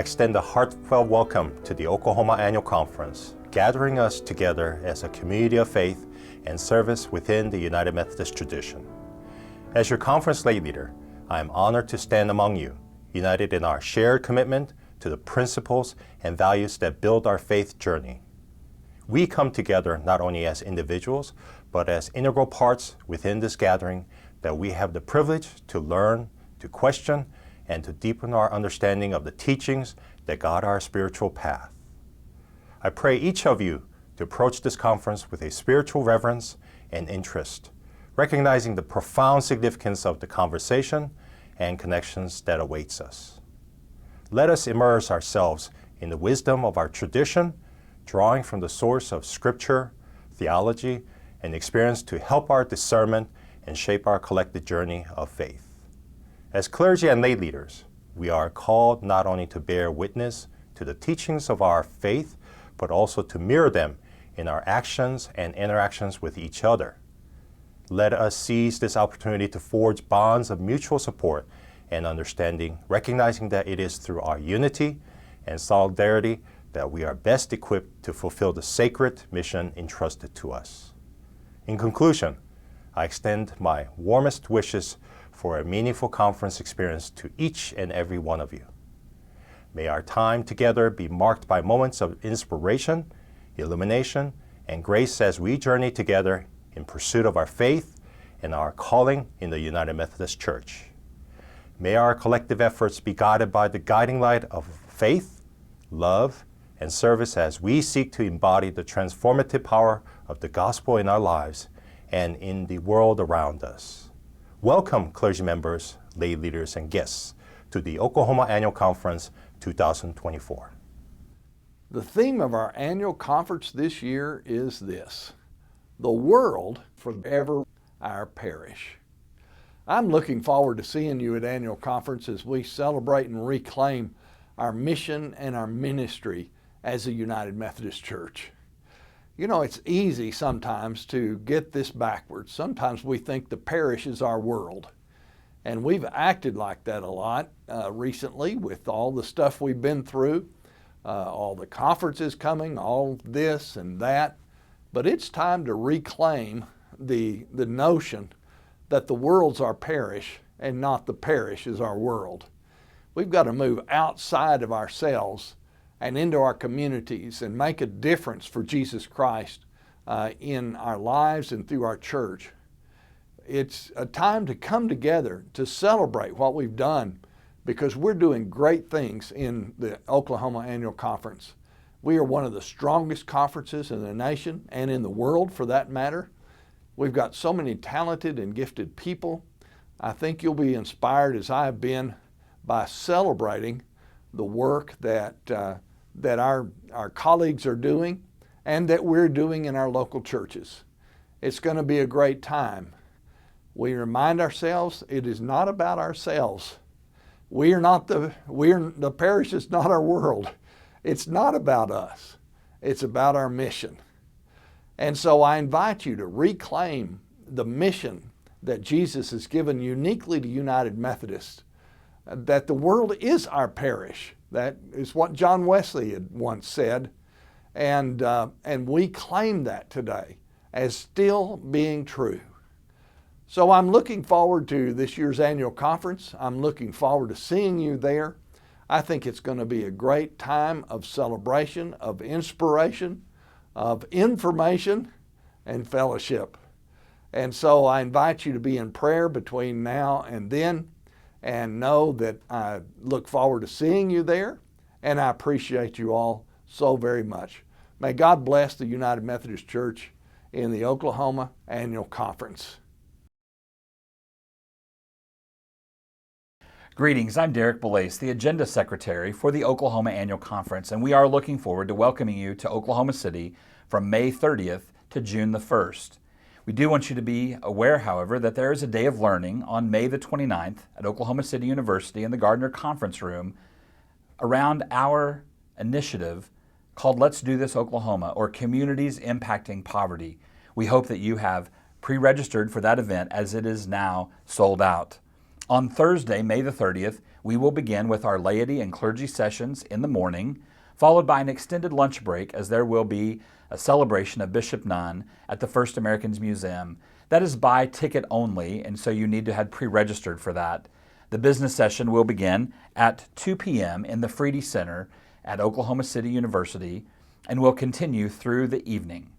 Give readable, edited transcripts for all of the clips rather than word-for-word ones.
extend a heartfelt welcome to the Oklahoma Annual Conference, gathering us together as a community of faith and service within the United Methodist tradition. As your conference lay leader, I am honored to stand among you, united in our shared commitment to the principles and values that build our faith journey. We come together not only as individuals, but as integral parts within this gathering that we have the privilege to learn, to question, and to deepen our understanding of the teachings that guide our spiritual path. I pray each of you to approach this conference with a spiritual reverence and interest, recognizing the profound significance of the conversation and connections that awaits us. Let us immerse ourselves in the wisdom of our tradition, drawing from the source of scripture, theology, and experience to help our discernment and shape our collective journey of faith. As clergy and lay leaders, we are called not only to bear witness to the teachings of our faith, but also to mirror them in our actions and interactions with each other. Let us seize this opportunity to forge bonds of mutual support and understanding, recognizing that it is through our unity and solidarity that we are best equipped to fulfill the sacred mission entrusted to us. In conclusion, I extend my warmest wishes for a meaningful conference experience to each and every one of you. May our time together be marked by moments of inspiration, illumination, and grace as we journey together in pursuit of our faith and our calling in the United Methodist Church. May our collective efforts be guided by the guiding light of faith, love, and service as we seek to embody the transformative power of the gospel in our lives and in the world around us. Welcome, clergy members, lay leaders, and guests to the Oklahoma Annual Conference 2024. The theme of our annual conference this year is this: the world forever our parish. I'm looking forward to seeing you at annual conference as we celebrate and reclaim our mission and our ministry as a United Methodist Church. You know, it's easy sometimes to get this backwards. Sometimes we think the parish is our world. And we've acted like that a lot recently with all the stuff we've been through, all the conferences coming, all this and that. But it's time to reclaim the notion that the world's our parish and not the parish is our world. We've got to move outside of ourselves and into our communities and make a difference for Jesus Christ in our lives and through our church. It's a time to come together to celebrate what we've done, because we're doing great things in the Oklahoma Annual Conference. We are one of the strongest conferences in the nation and in the world for that matter. We've got so many talented and gifted people. I think you'll be inspired, as I have been, by celebrating the work that our colleagues are doing and that we're doing in our local churches. It's going to be a great time. We remind ourselves it is not about ourselves. The parish is not our world. It's not about us. It's about our mission. And so I invite you to reclaim the mission that Jesus has given uniquely to United Methodist, that the world is our parish. That is what John Wesley had once said. And we claim that today as still being true. So I'm looking forward to this year's annual conference. I'm looking forward to seeing you there. I think it's going to be a great time of celebration, of inspiration, of information, and fellowship. And so I invite you to be in prayer between now and then, and know that I look forward to seeing you there, and I appreciate you all so very much. May God bless the United Methodist Church in the Oklahoma Annual Conference. Greetings, I'm Derek Belace, the Agenda Secretary for the Oklahoma Annual Conference, and we are looking forward to welcoming you to Oklahoma City from May 30th to June the 1st. We do want you to be aware, however, that there is a day of learning on May the 29th at Oklahoma City University in the Gardner Conference Room around our initiative called Let's Do This Oklahoma, or Communities Impacting Poverty. We hope that you have pre-registered for that event, as it is now sold out. On Thursday, May the 30th, we will begin with our laity and clergy sessions in the morning, followed by an extended lunch break as there will be a celebration of Bishop Nunn at the First Americans Museum. That is by ticket only, and so you need to have pre-registered for that. The business session will begin at 2 p.m. in the Freedy Center at Oklahoma City University and will continue through the evening.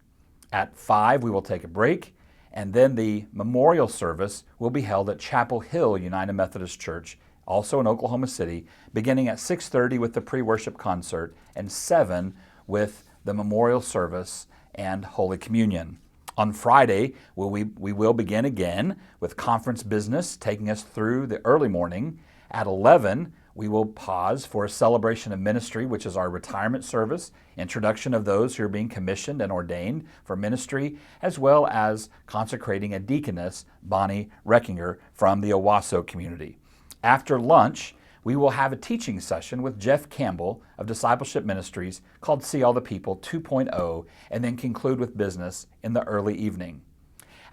At 5, we will take a break, and then the memorial service will be held at Chapel Hill United Methodist Church, also in Oklahoma City, beginning at 6:30 with the pre-worship concert and 7 with the memorial service and Holy Communion. On Friday, we will begin again with conference business taking us through the early morning. At 11, we will pause for a celebration of ministry, which is our retirement service, introduction of those who are being commissioned and ordained for ministry, as well as consecrating a deaconess, Bonnie Reckinger, from the Owasso community. After lunch, we will have a teaching session with Jeff Campbell of Discipleship Ministries called See All the People 2.0, and then conclude with business in the early evening.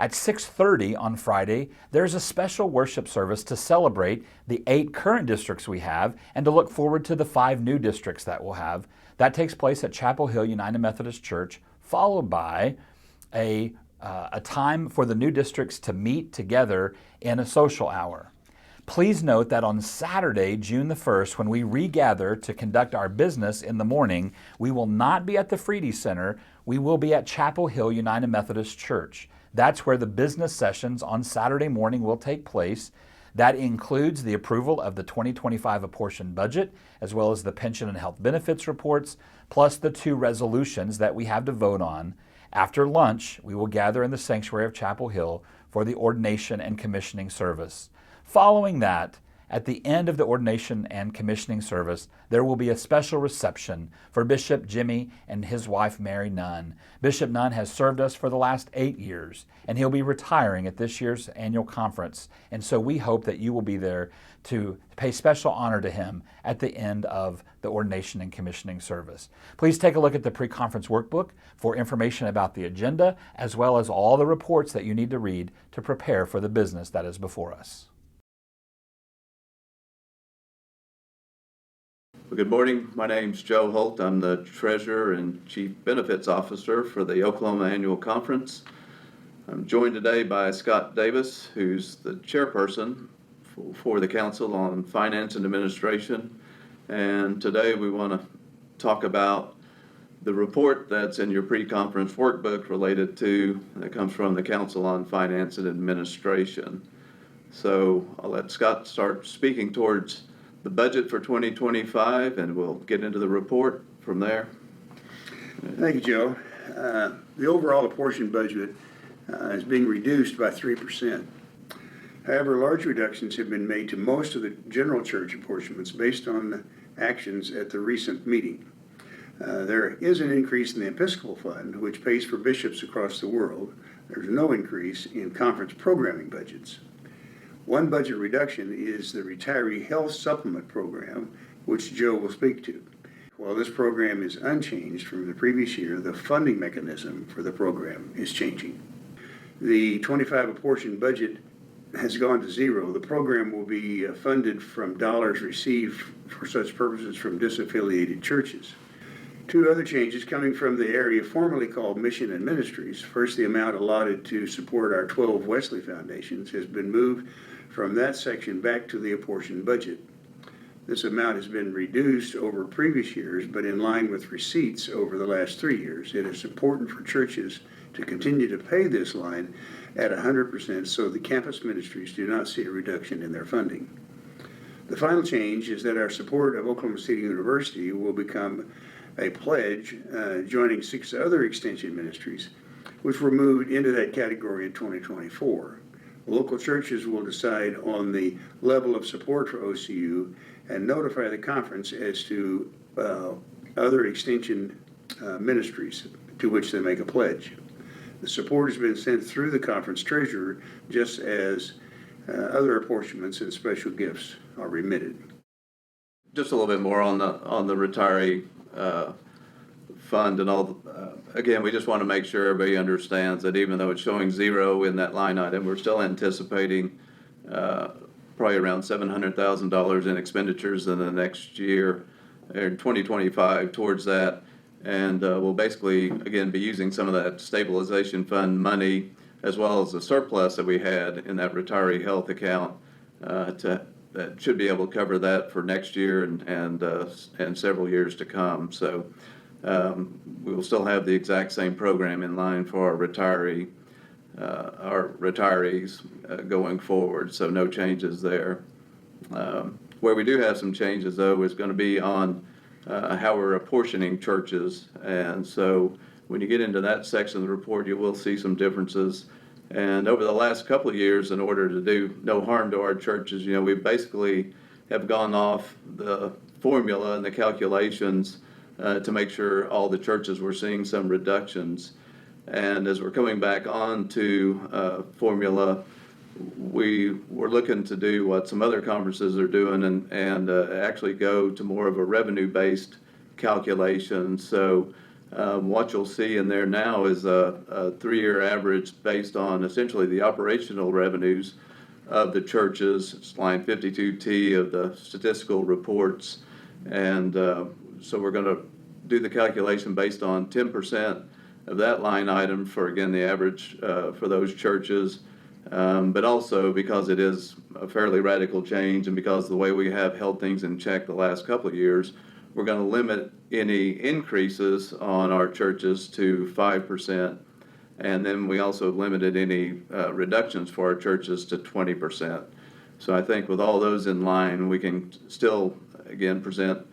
At 6:30 on Friday, there's a special worship service to celebrate the 8 current districts we have and to look forward to the 5 new districts that we'll have. That takes place at Chapel Hill United Methodist Church, followed by a time for the new districts to meet together in a social hour. Please note that on Saturday, June the 1st, when we regather to conduct our business in the morning, we will not be at the Freedy Center. We will be at Chapel Hill United Methodist Church. That's where the business sessions on Saturday morning will take place. That includes the approval of the 2025 apportioned budget, as well as the pension and health benefits reports, plus the 2 resolutions that we have to vote on. After lunch, we will gather in the sanctuary of Chapel Hill for the ordination and commissioning service. Following that, at the end of the ordination and commissioning service, there will be a special reception for Bishop Jimmy and his wife Mary Nunn. Bishop Nunn has served us for the last 8 years, and he'll be retiring at this year's annual conference. And so we hope that you will be there to pay special honor to him at the end of the ordination and commissioning service. Please take a look at the pre-conference workbook for information about the agenda, as well as all the reports that you need to read to prepare for the business that is before us. Well, good morning. My name's Joe Holt. I'm the Treasurer and Chief Benefits Officer for the Oklahoma Annual Conference. I'm joined today by Scott Davis, who's the Chairperson for the Council on Finance and Administration. And today we want to talk about the report that's in your pre-conference workbook that comes from the Council on Finance and Administration. So I'll let Scott start speaking towards the budget for 2025, and we'll get into the report from there. Thank you, Joe. The overall apportioned budget is being reduced by 3%. However, large reductions have been made to most of the general church apportionments based on the actions at the recent meeting. There is an increase in the Episcopal Fund, which pays for bishops across the world. There's no increase in conference programming budgets. One budget reduction is the Retiree Health Supplement Program, which Joe will speak to. While this program is unchanged from the previous year, the funding mechanism for the program is changing. The 25 apportioned budget has gone to zero. The program will be funded from dollars received for such purposes from disaffiliated churches. 2 other changes coming from the area formerly called Mission and Ministries. First, the amount allotted to support our 12 Wesley foundations has been moved from that section back to the apportioned budget. This amount has been reduced over previous years, but in line with receipts over the last 3 years. It is important for churches to continue to pay this line at 100% so the campus ministries do not see a reduction in their funding. The final change is that our support of Oklahoma City University will become a pledge, joining 6 other extension ministries, which were moved into that category in 2024. Local churches will decide on the level of support for OCU and notify the conference as to other extension ministries to which they make a pledge. The support has been sent through the conference treasurer, just as other apportionments and special gifts are remitted. Just a little bit more on the retiree fund and all. Again, we just want to make sure everybody understands that even though it's showing 0 in that line item, we're still anticipating probably around $700,000 in expenditures in the next year, or 2025, towards that. And we'll basically, again, be using some of that stabilization fund money as well as the surplus that we had in that retiree health account that should be able to cover that for next year and several years to come. So we will still have the exact same program in line for our retirees going forward. So no changes there. Where we do have some changes, though, is going to be on how we're apportioning churches. And so when you get into that section of the report, you will see some differences. And over the last couple of years, in order to do no harm to our churches, we basically have gone off the formula and the calculations to make sure all the churches were seeing some reductions. And as we're coming back on to formula, we were looking to do what some other conferences are doing and actually go to more of a revenue-based calculation. So what you'll see in there now is a 3-year average based on essentially the operational revenues of the churches. It's line 52T of the statistical reports. And so we're going to do the calculation based on 10% of that line item for, again, the average for those churches. But also because it is a fairly radical change and because of the way we have held things in check the last couple of years, we're going to limit any increases on our churches to 5%. And then we also limited any reductions for our churches to 20%. So I think with all those in line, we can still, again, present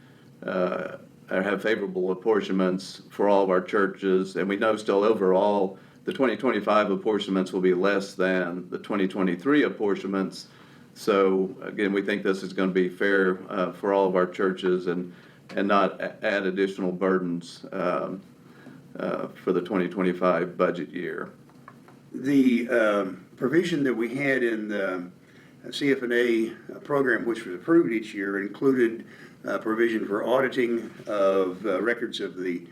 or have favorable apportionments for all of our churches. And we know still overall the 2025 apportionments will be less than the 2023 apportionments. So again, we think this is going to be fair for all of our churches and not add additional burdens for the 2025 budget year. The provision that we had in the CF&A program, which was approved each year, included provision for auditing of records of the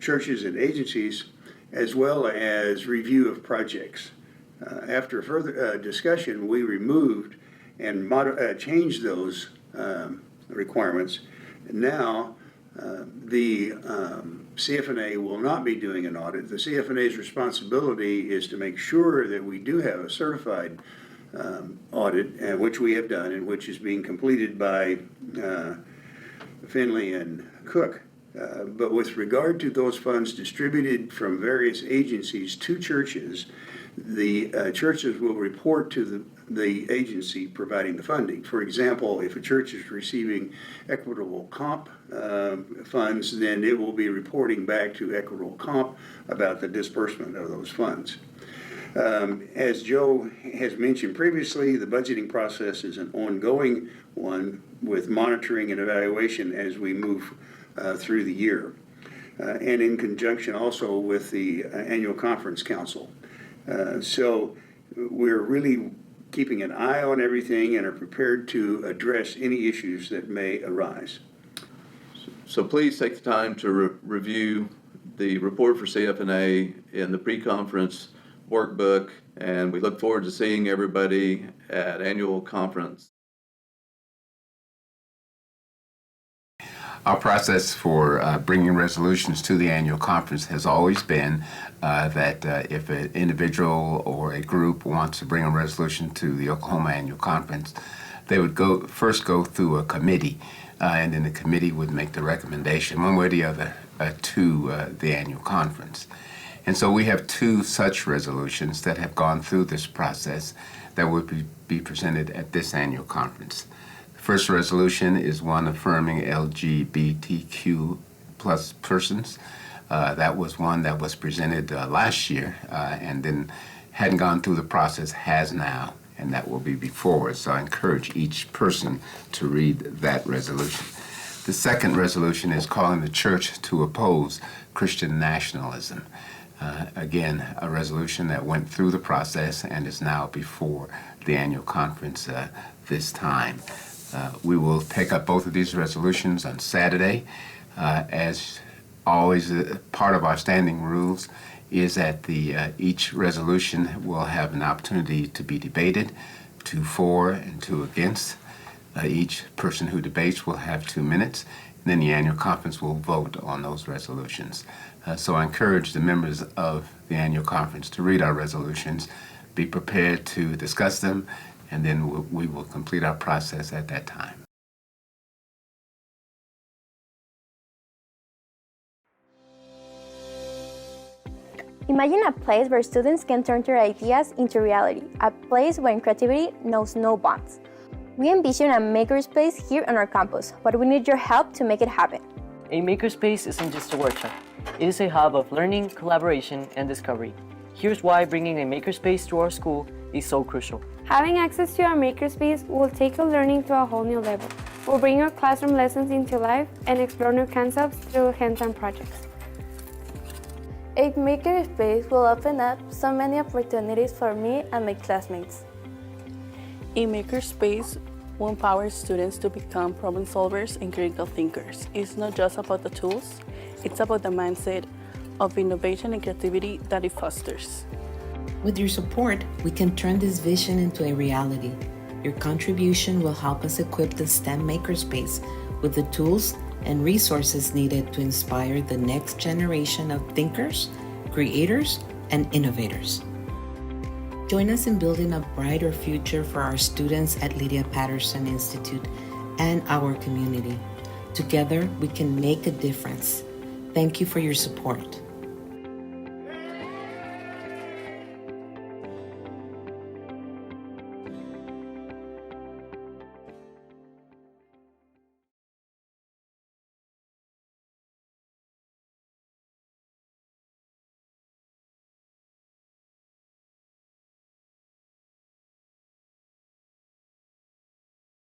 churches and agencies, as well as review of projects. After further discussion, we removed and changed those requirements. Now, the CF&A will not be doing an audit. The CF&A's responsibility is to make sure that we do have a certified audit, which we have done and which is being completed by Finley and Cook. But with regard to those funds distributed from various agencies to churches, the churches will report to the agency providing the funding. For example, if a church is receiving equitable comp funds, then it will be reporting back to equitable comp about the disbursement of those funds. As Joe has mentioned previously, the budgeting process is an ongoing one with monitoring and evaluation as we move through the year, and in conjunction also with the annual conference council. So we're really keeping an eye on everything and are prepared to address any issues that may arise. So please take the time to review the report for CF&A in the pre-conference workbook, and we look forward to seeing everybody at annual conference. Our process for bringing resolutions to the annual conference has always been that if an individual or a group wants to bring a resolution to the Oklahoma Annual Conference, they would first go through a committee, and then the committee would make the recommendation, one way or the other, to the annual conference. And so we have 2 such resolutions that have gone through this process that will be presented at this annual conference. First resolution is one affirming LGBTQ plus persons. That was one that was presented last year and then hadn't gone through the process, has now, and that will be before us. So I encourage each person to read that resolution. The second resolution is calling the church to oppose Christian nationalism. Again, a resolution that went through the process and is now before the annual conference this time. We will take up both of these resolutions on Saturday. As always, part of our standing rules is that each resolution will have an opportunity to be debated. 2 for and 2 against. Each person who debates will have 2 minutes, and then the annual conference will vote on those resolutions. So I encourage the members of the annual conference to read our resolutions, be prepared to discuss them, and then we will complete our process at that time. Imagine a place where students can turn their ideas into reality, a place where creativity knows no bounds. We envision a makerspace here on our campus, but we need your help to make it happen. A makerspace isn't just a workshop. It is a hub of learning, collaboration, and discovery. Here's why bringing a makerspace to our school is so crucial. Having access to our makerspace will take our learning to a whole new level. We'll bring our classroom lessons into life and explore new concepts through hands-on projects. A makerspace will open up so many opportunities for me and my classmates. A makerspace will empower students to become problem solvers and critical thinkers. It's not just about the tools, it's about the mindset of innovation and creativity that it fosters. With your support, we can turn this vision into a reality. Your contribution will help us equip the STEM makerspace with the tools and resources needed to inspire the next generation of thinkers, creators, and innovators. Join us in building a brighter future for our students at Lydia Patterson Institute and our community. Together, we can make a difference. Thank you for your support.